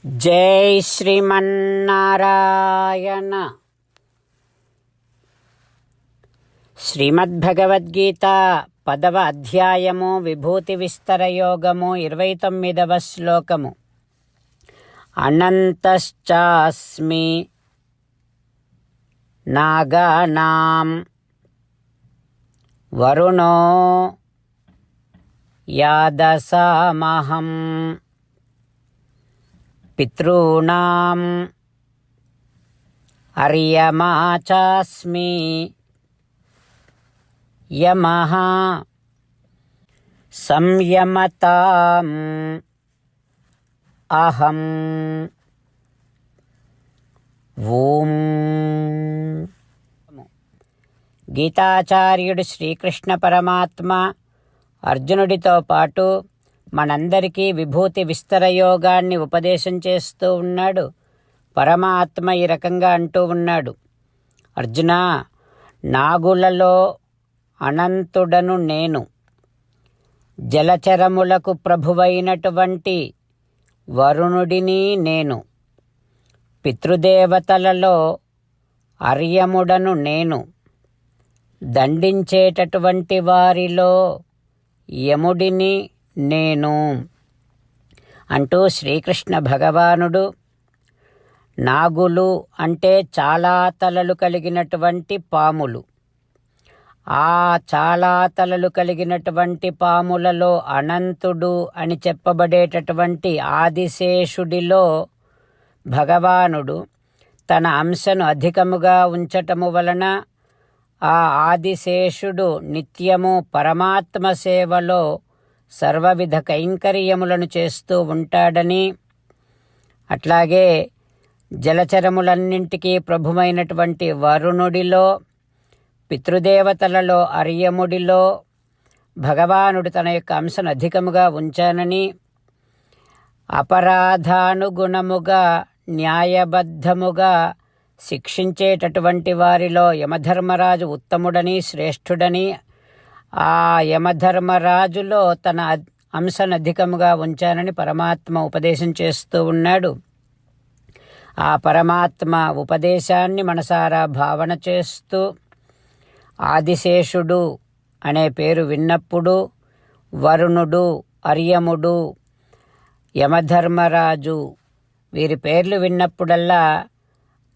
జై శ్రీమన్నారాయణ. శ్రీమద్భగవద్గీత 10వ అధ్యాయము విభూతి విస్తర యోగము 29వ శ్లోకము. అనంతశ్చాస్మి నాగానాం వరుణో యాదసామహం పితॄణాం అర్యమా చాస్మి యమః సంయమతాం అహం. ఓం. గీతాచార్యుడు శ్రీకృష్ణ పరమాత్మ అర్జునుడితో పాటు మనందరికీ విభూతి విస్తర యోగాన్ని ఉపదేశం చేస్తూ ఉన్నాడు. పరమాత్మ ఈ రకంగా అంటూ ఉన్నాడు, అర్జునా, నాగులలో అనంతుడను నేను, జలచరములకు ప్రభువైనటువంటి వరుణుడిని నేను, పితృదేవతలలో అర్యముడను నేను, దండించేటటువంటి వారిలో యముడిని నేను అంటూ శ్రీకృష్ణ భగవానుడు నాగులు అంటే చాలా తలలు కలిగినటువంటి పాములు, ఆ చాలా తలలు కలిగినటువంటి పాములలో అనంతుడు అని చెప్పబడేటటువంటి ఆదిశేషుడిలో భగవానుడు తన అంశను అధికముగా ఉంచటము వలన ఆ ఆదిశేషుడు నిత్యము పరమాత్మ సేవలో సర్వవిధ కైంకర్యములను చేస్తూ ఉంటాడని, అట్లాగే జలచరములన్నింటికీ ప్రభువైనటువంటి వరుణుడిలో, పితృదేవతలలో అర్యముడిలో భగవానుడు తన యొక్క అంశను అధికముగా ఉంచానని, అపరాధానుగుణముగా న్యాయబద్ధముగా శిక్షించేటటువంటి వారిలో యమధర్మరాజు ఉత్తముడని శ్రేష్ఠుడని, ఆ యమధర్మరాజులో తన అంశను అధికముగా ఉంచానని పరమాత్మ ఉపదేశం చేస్తూ ఉన్నాడు. ఆ పరమాత్మ ఉపదేశాన్ని మనసారా భావన చేస్తూ ఆదిశేషుడు అనే పేరు విన్నప్పుడు, వరుణుడు, అర్యముడు, యమధర్మరాజు వీరి పేర్లు విన్నప్పుడల్లా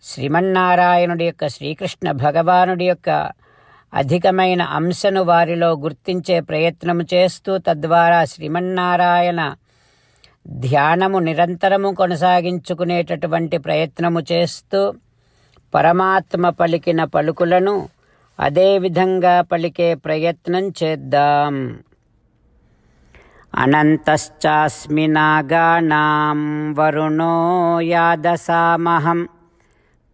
శ్రీమన్నారాయణుడి యొక్క, శ్రీకృష్ణ భగవానుడి యొక్క అధికమైన అంశను వారిలో గుర్తించే ప్రయత్నము చేస్తూ, తద్వారా శ్రీమన్నారాయణ ధ్యానము నిరంతరము కొనసాగించుకునేటటువంటి ప్రయత్నము చేస్తూ పరమాత్మ పలికిన పలుకులను అదేవిధంగా పలికే ప్రయత్నం చేద్దాం. అనంతశ్చాస్మి నాగానాం వరుణో యాదసామహం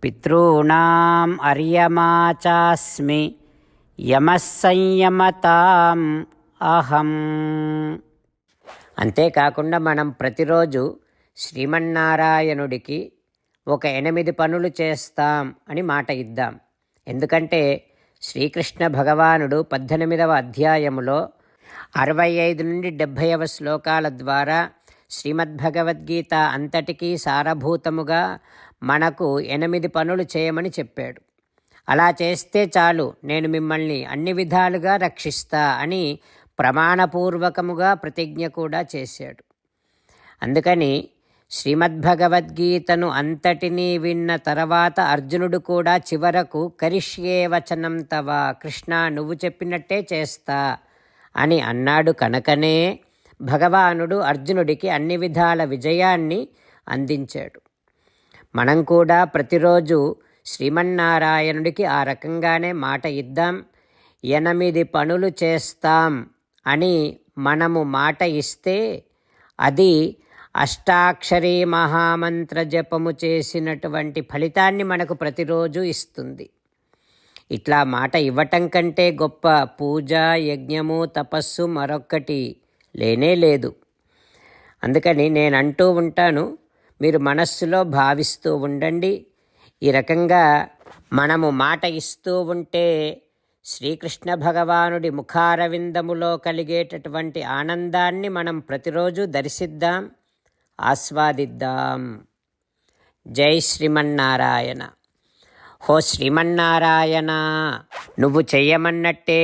పితॄణాం అర్యమా చాస్మి యమః సంయమతాం అహం. అంతేకాకుండా మనం ప్రతిరోజు శ్రీమన్నారాయణుడికి ఒక 8 పనులు చేస్తాం అని మాట ఇద్దాం. ఎందుకంటే శ్రీకృష్ణ భగవానుడు 18వ అధ్యాయములో 65 నుండి 70వ శ్లోకాల ద్వారా శ్రీమద్భగవద్గీత అంతటికీ సారభూతముగా మనకు 8 పనులు చేయమని చెప్పాడు. అలా చేస్తే చాలు, నేను మిమ్మల్ని అన్ని విధాలుగా రక్షిస్తా అని ప్రమాణపూర్వకముగా ప్రతిజ్ఞ కూడా చేశాడు. అందుకని శ్రీమద్భగవద్గీతను అంతటినీ విన్న తర్వాత అర్జునుడు కూడా చివరకు కరిష్యే వచనం తవ, కృష్ణ నువ్వు చెప్పినట్టే చేస్తా అని అన్నాడు. కనుకనే భగవానుడు అర్జునుడికి అన్ని విధాల విజయాన్ని అందించాడు. మనం కూడా ప్రతిరోజు శ్రీమన్నారాయణుడికి ఆ రకంగానే మాట ఇద్దాం. 8 పనులు చేస్తాం అని మనము మాట ఇస్తే అది అష్టాక్షరీ మహామంత్ర జపము చేసినటువంటి ఫలితాన్ని మనకు ప్రతిరోజు ఇస్తుంది. ఇట్లా మాట ఇవ్వటం కంటే గొప్ప పూజ, యజ్ఞము, తపస్సు మరొక్కటి లేనే లేదు. అందుకని నేను అంటూ ఉంటాను, మీరు మనస్సులో భావిస్తూ ఉండండి. ఈ రకంగా మనము మాట ఇస్తూ ఉంటే శ్రీకృష్ణ భగవానుడి ముఖారవిందములో కలిగేటటువంటి ఆనందాన్ని మనం ప్రతిరోజు దర్శిద్దాం, ఆస్వాదిద్దాం. జై శ్రీమన్నారాయణ. హో శ్రీమన్నారాయణ, నువ్వు చెయ్యమన్నట్టే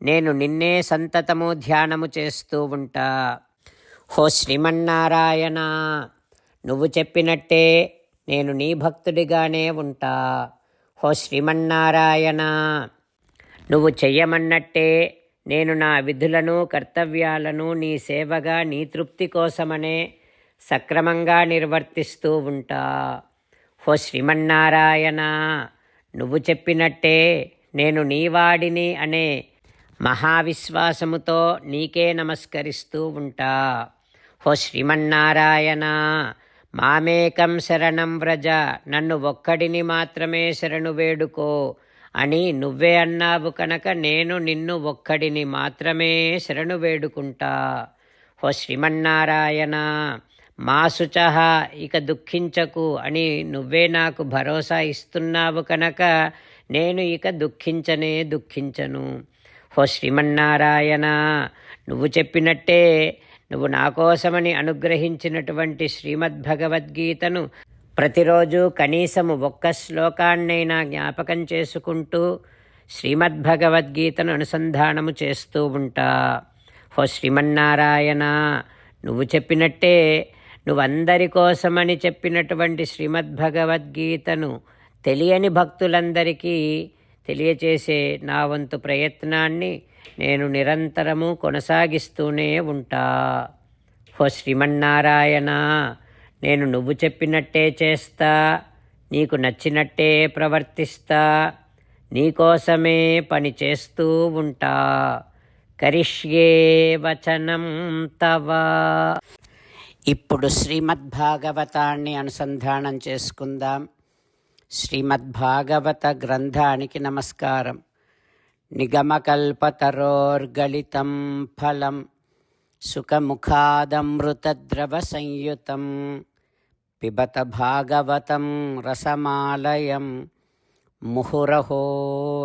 నేను నిన్నే సంతతము ధ్యానము చేస్తూ ఉంటా. హో శ్రీమన్నారాయణ, నువ్వు చెప్పినట్టే నేను నీ భక్తుడిగానే ఉంటా. హో శ్రీమన్నారాయణ, నువ్వు చెయ్యమన్నట్టే నేను నా విధులను కర్తవ్యాలను నీ సేవగా నీ తృప్తి కోసమనే సక్రమంగా నిర్వర్తిస్తూ ఉంటా. హో శ్రీమన్నారాయణ, నువ్వు చెప్పినట్టే నేను నీవాడిని అనే మహావిశ్వాసముతో నీకే నమస్కరిస్తూ ఉంటా. హో శ్రీమన్నారాయణ, మామేకం శరణం వ్రజ, నన్ను ఒక్కడిని మాత్రమే శరణు వేడుకో అని నువ్వే అన్నావు కనుక నేను నిన్ను ఒక్కడిని మాత్రమే శరణు వేడుకుంటా. హో శ్రీమన్నారాయణ, మా శుచః, ఇక దుఃఖించకు అని నువ్వే నాకు భరోసా ఇస్తున్నావు కనుక నేను ఇక దుఃఖించను. హో శ్రీమన్నారాయణ, నువ్వు చెప్పినట్టే నువ్వు నా కోసమని అనుగ్రహించినటువంటి శ్రీమద్భగవద్గీతను ప్రతిరోజు కనీసము ఒక్క శ్లోకాన్నైనా జ్ఞాపకం చేసుకుంటూ శ్రీమద్భగవద్గీతను అనుసంధానము చేస్తూ ఉంటా. హో శ్రీమన్నారాయణ, నువ్వు చెప్పినట్టే నువ్వందరి కోసమని చెప్పినటువంటి శ్రీమద్భగవద్గీతను తెలియని భక్తులందరికీ తెలియచేసే నా వంతు ప్రయత్నాన్ని నేను నిరంతరము కొనసాగిస్తూనే ఉంటా. హో శ్రీమన్నారాయణ, నేను నువ్వు చెప్పినట్టే చేస్తా, నీకు నచ్చినట్టే ప్రవర్తిస్తా, నీకోసమే పని చేస్తూ ఉంటా. కరిష్యే వచనం తవ. ఇప్పుడు శ్రీమద్భాగవతాన్ని అనుసంధానం చేసుకుందాం. శ్రీమద్భాగవత గ్రంథానికి నమస్కారం. నిగమకల్పతరోర్గళితం ఫలం సుఖముఖాదమృతద్రవ సంయుతం పిబత భాగవతం రసమాలయం ముహురహో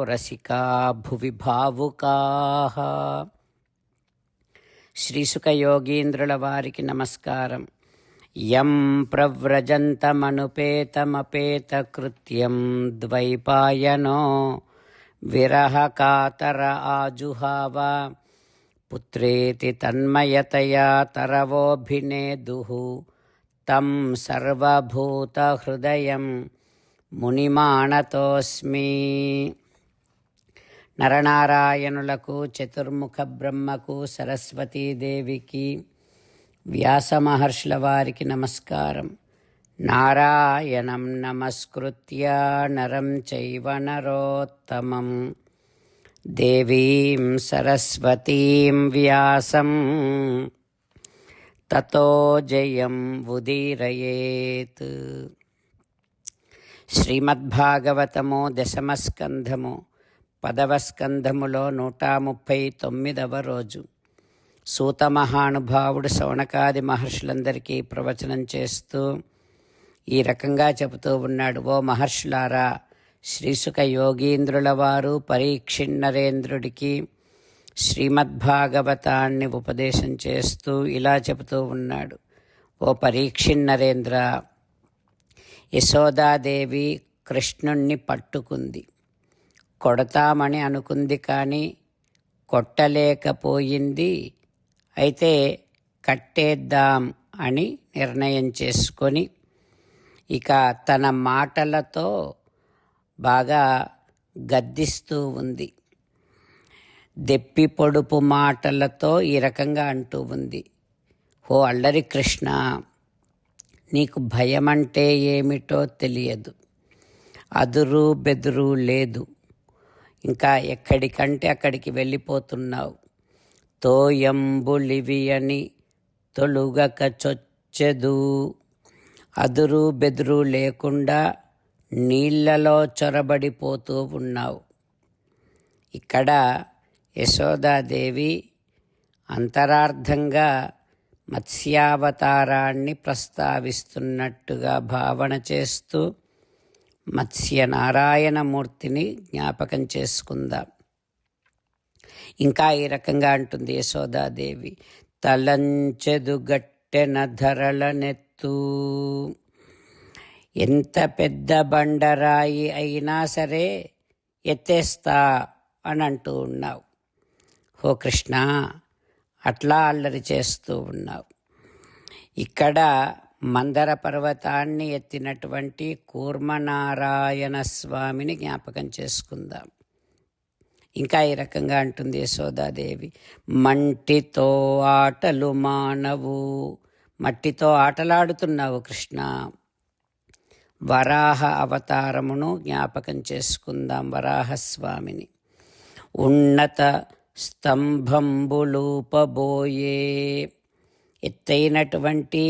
రసికా భువి భావుకాః. శ్రీసుఖయోగీంద్రుల వారికి నమస్కారం. యం ప్రవ్రజంతమనుపేతమపేతకృత్యం ద్వైపాయనో విరహకాతర ఆజుహావ పుత్రేతి తన్మయతయా తరవోభినేదుః తం సర్వభూతహృదయం మునిమానతోస్మి. నరనారాయణులకు, చతుర్ముఖ బ్రహ్మకు, సరస్వతీదేవికి, వ్యాస మహర్షుల వారికి నమస్కారం. నారాయణం నమస్కృత్య నరం చైవ నరోత్తమం దేవీం సరస్వతీం వ్యాసం తతో జయం ఉదీరయేత్. శ్రీమద్భాగవతము దశమస్కంధము 10వ స్కంధములో 139వ రోజు. సూత మహానుభావుడు శౌనకాది మహర్షులందరికీ ప్రవచనం చేస్తూ ఈ రకంగా చెబుతూ ఉన్నాడు. ఓ మహర్షులారా, శ్రీసుఖ యోగీంద్రుల వారు పరీక్షిన్నరేంద్రుడికి శ్రీమద్భాగవతాన్ని ఉపదేశం చేస్తూ ఇలా చెబుతూ ఉన్నాడు. ఓ పరీక్షిన్నరేంద్ర, యశోదాదేవి కృష్ణుణ్ణి పట్టుకుంది. కొడతామని అనుకుంది కానీ కొట్టలేకపోయింది. అయితే కట్టేద్దాం అని నిర్ణయం చేసుకొని ఇక తన మాటలతో బాగా గద్దిస్తూ ఉంది. దెప్పి పొడుపు మాటలతో ఈ రకంగా అంటూ ఉంది. ఓ అల్లరి కృష్ణ, నీకు భయం అంటే ఏమిటో తెలియదు, అదురు బెదురు లేదు, ఇంకా ఎక్కడికంటే అక్కడికి వెళ్ళిపోతున్నావు. తోయంబులివి అని తొలుగక చొచ్చెదు, అదురు బెదురు లేకుండా నీళ్లలో చొరబడిపోతూ ఉన్నావు. ఇక్కడ యశోదాదేవి అంతరార్థంగా మత్స్యావతారాన్ని ప్రస్తావిస్తున్నట్టుగా భావన చేస్తూ మత్స్యనారాయణమూర్తిని జ్ఞాపకం చేసుకుందాం. ఇంకా ఈ రకంగా అంటుంది యశోదాదేవి. తలంచెదు గట్టి గట్టెన ధరలనెత్తు. ఎంత పెద్ద బండరాయి అయినా సరే ఎత్తేస్తా అని అంటూ ఉన్నావు. ఓ కృష్ణ, అట్లా అల్లరి చేస్తూ ఉన్నావు. ఇక్కడ మందర పర్వతాన్ని ఎత్తినటువంటి కూర్మనారాయణ స్వామిని జ్ఞాపకం చేసుకుందాం. ఇంకా ఈ రకంగా అంటుంది యశోదాదేవి, మంటితో ఆటలు మానవు. మట్టితో ఆటలాడుతున్నావు కృష్ణ. వరాహ అవతారమును జ్ఞాపకం చేసుకుందాం, వరాహస్వామిని. ఉన్నత స్తంభంబులూపబోయే, ఎత్తైనటువంటి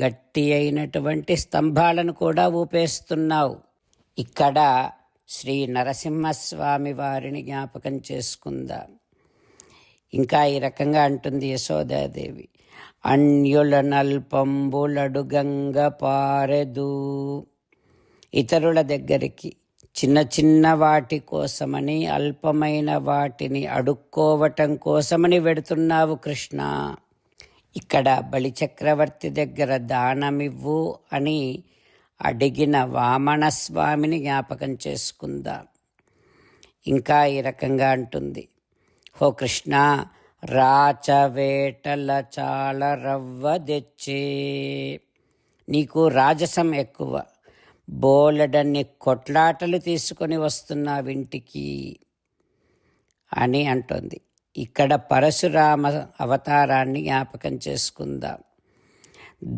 గట్టి అయినటువంటి స్తంభాలను కూడా ఊపేస్తున్నావు. ఇక్కడ శ్రీ నరసింహస్వామి వారిని జ్ఞాపకం చేసుకుందాం. ఇంకా ఈ రకంగా అంటుంది యశోదాదేవి, అన్యుల నల్పంబులడుగంగ పారెదు. ఇతరుల దగ్గరికి చిన్న చిన్న వాటి కోసమని, అల్పమైన వాటిని అడుక్కోవటం కోసమని వెడుతున్నావు కృష్ణ. ఇక్కడ బలిచక్రవర్తి దగ్గర దానమివ్వు అని అడిగిన వామనస్వామిని జ్ఞాపకం చేసుకుందాం. ఇంకా ఈ రకంగా అంటుంది, హో కృష్ణ, రాచవేటల చాల రవ్వ తెచ్చే. నీకు రాజసం ఎక్కువ, బోలెడన్ని కొట్లాటలు తీసుకొని వస్తున్నావింటికి అని అంటుంది. ఇక్కడ పరశురామ అవతారాన్ని జ్ఞాపకం చేసుకుందాం.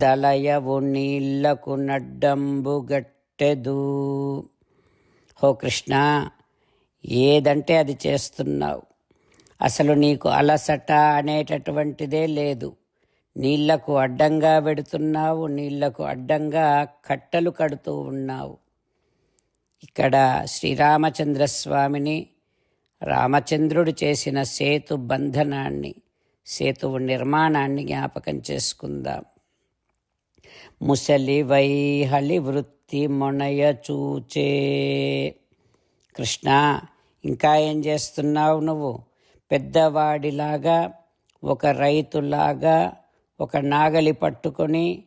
దళయవు నీళ్లకు నడ్డంబు గట్టెదు. హో కృష్ణ, ఏదంటే అది చేస్తున్నావు. అసలు నీకు అలసట అనేటటువంటిదే లేదు. నీళ్లకు అడ్డంగా వెడుతున్నావు, నీళ్లకు అడ్డంగా కట్టలు కడుతూ ఉన్నావు. ఇక్కడ శ్రీరామచంద్రస్వామిని, రామచంద్రుడు చేసిన సేతు బంధనాన్ని, సేతువు నిర్మాణాన్ని జ్ఞాపకం చేసుకుందాం. ముసలి వైహలి వృత్తి మొనయ చూచే. కృష్ణ, ఇంకా ఏం చేస్తున్నావు నువ్వు? పెద్దవాడిలాగా, ఒక రైతులాగా, ఒక నాగలి పట్టుకొని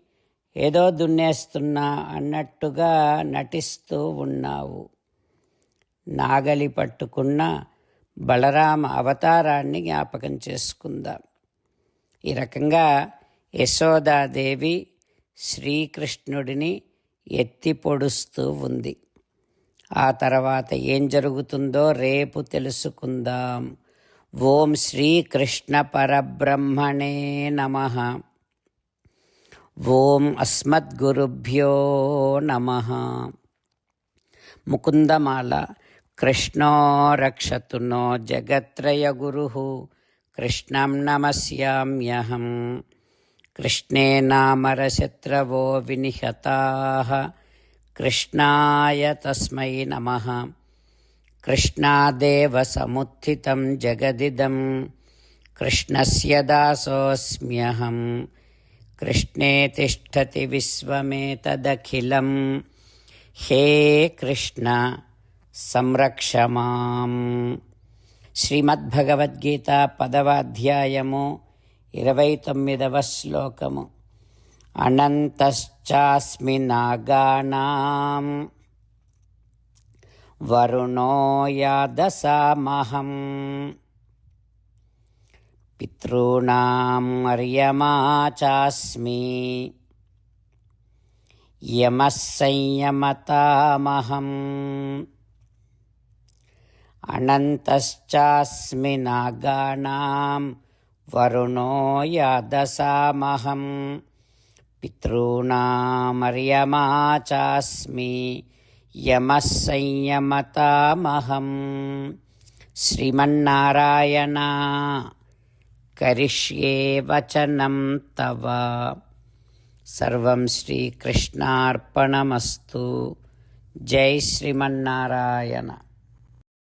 ఏదో దున్నేస్తున్నా అన్నట్టుగా నటిస్తూ ఉన్నావు. నాగలి పట్టుకున్న బలరామ అవతారాన్ని జ్ఞాపకం చేసుకుందాం. ఈ రకంగా యశోదాదేవి శ్రీకృష్ణుడిని ఎత్తి పొడుస్తూ ఉంది. ఆ తర్వాత ఏం జరుగుతుందో రేపు తెలుసుకుందాం. ఓం శ్రీకృష్ణ పరబ్రహ్మణే నమః. ఓం అస్మద్గురుభ్యో నమః. ముకుందమాల. కృష్ణో రక్షతు నో జగత్రయ గురుః. కృష్ణం నమస్యామ్యహం. కృష్ణే నామరశత్రవో వినిహతాః. కృష్ణాయ తస్మై నమః. కృష్ణాదేవ సముత్థితం జగదిదం. కృష్ణస్య దాసోऽస్మ్యహం. కృష్ణే తిష్టతి విశ్వమేతదఖిలం. హే కృష్ణ సంరక్ష మాం. శ్రీమద్భగవద్గీత 10వ అధ్యాయము 29వ శ్లోకము. అనంతశ్చాస్మి నాగానాం వరుణో యాదసామహం. పితॄణాం అర్యమా చాస్మి యమః సంయమతామహం. అనంతశ్చాస్మి నాగానాం వరుణో యాదసామహం. పితॄణాం అర్యమా చాస్మి యమః సంయమతామహం. శ్రీమన్నారాయణ కరిష్యే వచనం తవ. సర్వం శ్రీకృష్ణార్పణమస్తు. జై శ్రీమన్నారాయణ.